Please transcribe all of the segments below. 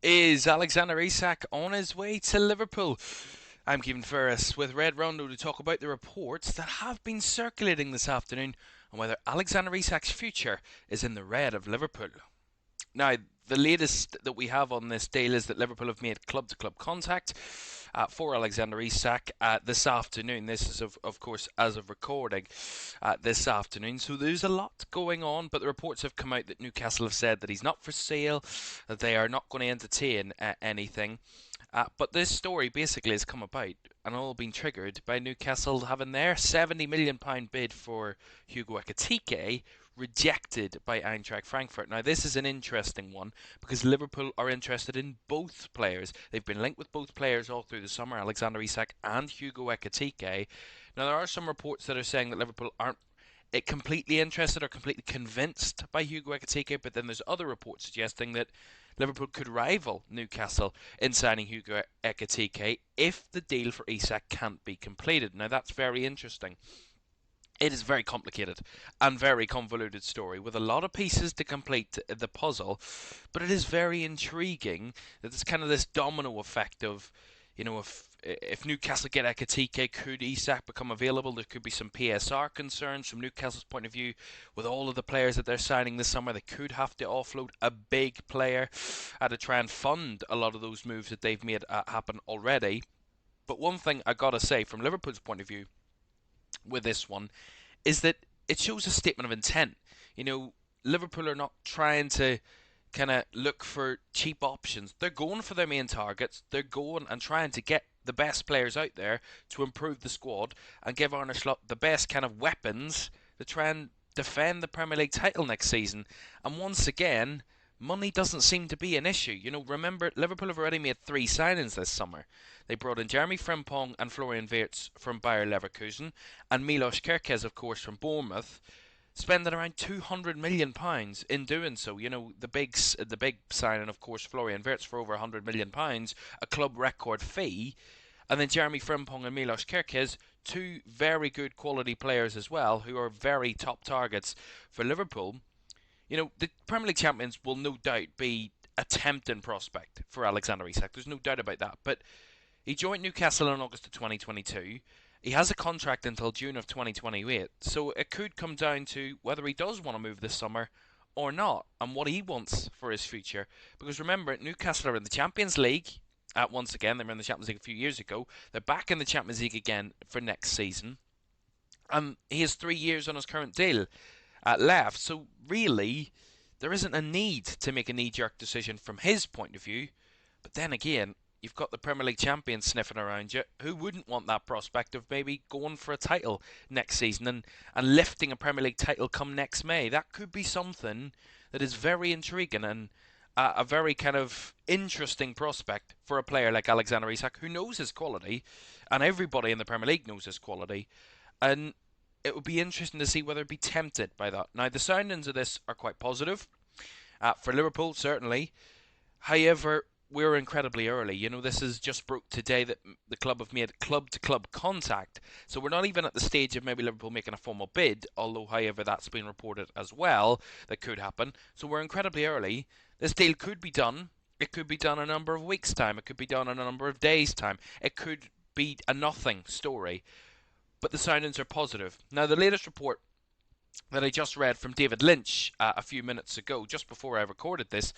Is Alexander Isak on his way to Liverpool? I'm Caoimhan Ferris with Red Rondo to talk about the reports that have been circulating this afternoon on whether Alexander Isak's future is in the red of Liverpool. Now, the latest that we have on this deal is that Liverpool have made club-to-club contact for Alexander Isak this afternoon. This is, of course, as of recording this afternoon. So there's a lot going on, but the reports have come out that Newcastle have said that he's not for sale, that they are not going to entertain anything. But this story basically has come about and all been triggered by Newcastle having their £70 million bid for Hugo Ekitike rejected by Eintracht Frankfurt. Now, this is an interesting one because Liverpool are interested in both players. They've been linked with both players all through the summer, Alexander Isak and Hugo Ekitike. Now, there are some reports that are saying that Liverpool aren't completely interested or completely convinced by Hugo Ekitike, but then there's other reports suggesting that Liverpool could rival Newcastle in signing Hugo Ekitike if the deal for Isak can't be completed. Now, that's very interesting. It is a very complicated and very convoluted story with a lot of pieces to complete the puzzle, but it is very intriguing that there's kind of this domino effect of, you know, if Newcastle get Ekitike, could Isak become available? There could be some PSR concerns from Newcastle's point of view. With all of the players that they're signing this summer, they could have to offload a big player to try and fund a lot of those moves that they've made happen already. But one thing I gotta say from Liverpool's point of view with this one is that it shows a statement of intent. You know, Liverpool are not trying to kind of look for cheap options. They're going for their main targets. They're going and trying to get the best players out there to improve the squad and give Arne Slot the best kind of weapons to try and defend the Premier League title next season. And once again, money doesn't seem to be an issue. You know, remember, Liverpool have already made 3 signings this summer. They brought in Jeremy Frimpong and Florian Wirtz from Bayer Leverkusen, and Milos Kerkez, of course, from Bournemouth, spending around £200 million in doing so. You know, the big signing, of course, Florian Wirtz for over £100 million, a club record fee, and then Jeremy Frimpong and Milos Kerkez, 2 very good quality players as well, who are very top targets for Liverpool. You know, the Premier League champions will no doubt be a tempting prospect for Alexander Isak. There's no doubt about that. But he joined Newcastle in August of 2022. He has a contract until June of 2028. So it could come down to whether he does want to move this summer or not, and what he wants for his future. Because remember, Newcastle are in the Champions League. Once again, they were in the Champions League a few years ago. They're back in the Champions League again for next season. And he has 3 years on his current deal left. So really, there isn't a need to make a knee-jerk decision from his point of view. But then again, you've got the Premier League champions sniffing around you. Who wouldn't want that prospect of maybe going for a title next season and lifting a Premier League title come next May? That could be something that is very intriguing and a very kind of interesting prospect for a player like Alexander Isak, who knows his quality, and everybody in the Premier League knows his quality. And it would be interesting to see whether he'd be tempted by that. Now, the soundings of this are quite positive. For Liverpool, certainly. However, we're incredibly early. You know, this is just broke today that the club have made club-to-club contact. So we're not even at the stage of maybe Liverpool making a formal bid, although, however, that's been reported as well. That could happen. So we're incredibly early. This deal could be done. It could be done in a number of weeks' time. It could be done in a number of days' time. It could be a nothing story. But the soundings are positive. Now, the latest report that I just read from David Lynch a few minutes ago, just before I recorded this,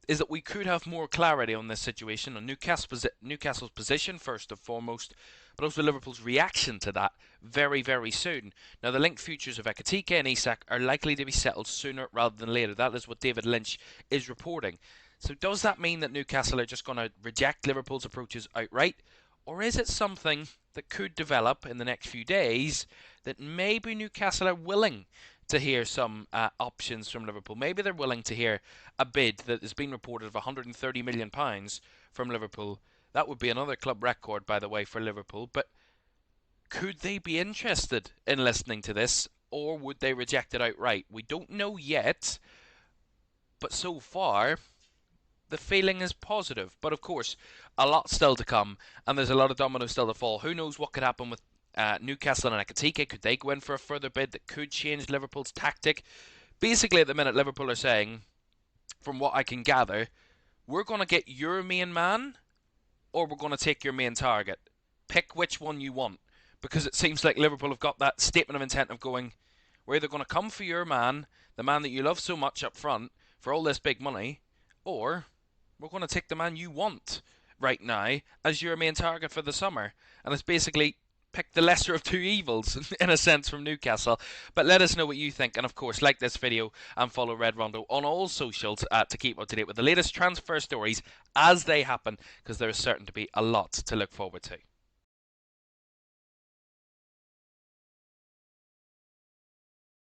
is that we could have more clarity on this situation, on Newcastle's position first and foremost, but also Liverpool's reaction to that very, very soon. Now, the linked futures of Ekitike and Isak are likely to be settled sooner rather than later. That is what David Lynch is reporting. So does that mean that Newcastle are just going to reject Liverpool's approaches outright? Or is it something that could develop in the next few days that maybe Newcastle are willing to hear some options from Liverpool? Maybe they're willing to hear a bid that has been reported of £130 million from Liverpool. That would be another club record, by the way, for Liverpool. But could they be interested in listening to this, or would they reject it outright? We don't know yet, but so far the feeling is positive. But of course, a lot still to come, and there's a lot of dominoes still to fall. Who knows what could happen with Newcastle and Ekitike? Could they go in for a further bid that could change Liverpool's tactic? Basically, at the minute, Liverpool are saying, from what I can gather, we're going to get your main man, or we're going to take your main target. Pick which one you want. Because it seems like Liverpool have got that statement of intent of going, we're either going to come for your man, the man that you love so much up front, for all this big money, or we're going to take the man you want right now as your main target for the summer. And it's basically pick the lesser of two evils, in a sense, from Newcastle. But let us know what you think. And of course, like this video and follow Red Rondo on all socials to keep up to date with the latest transfer stories as they happen, because there is certain to be a lot to look forward to.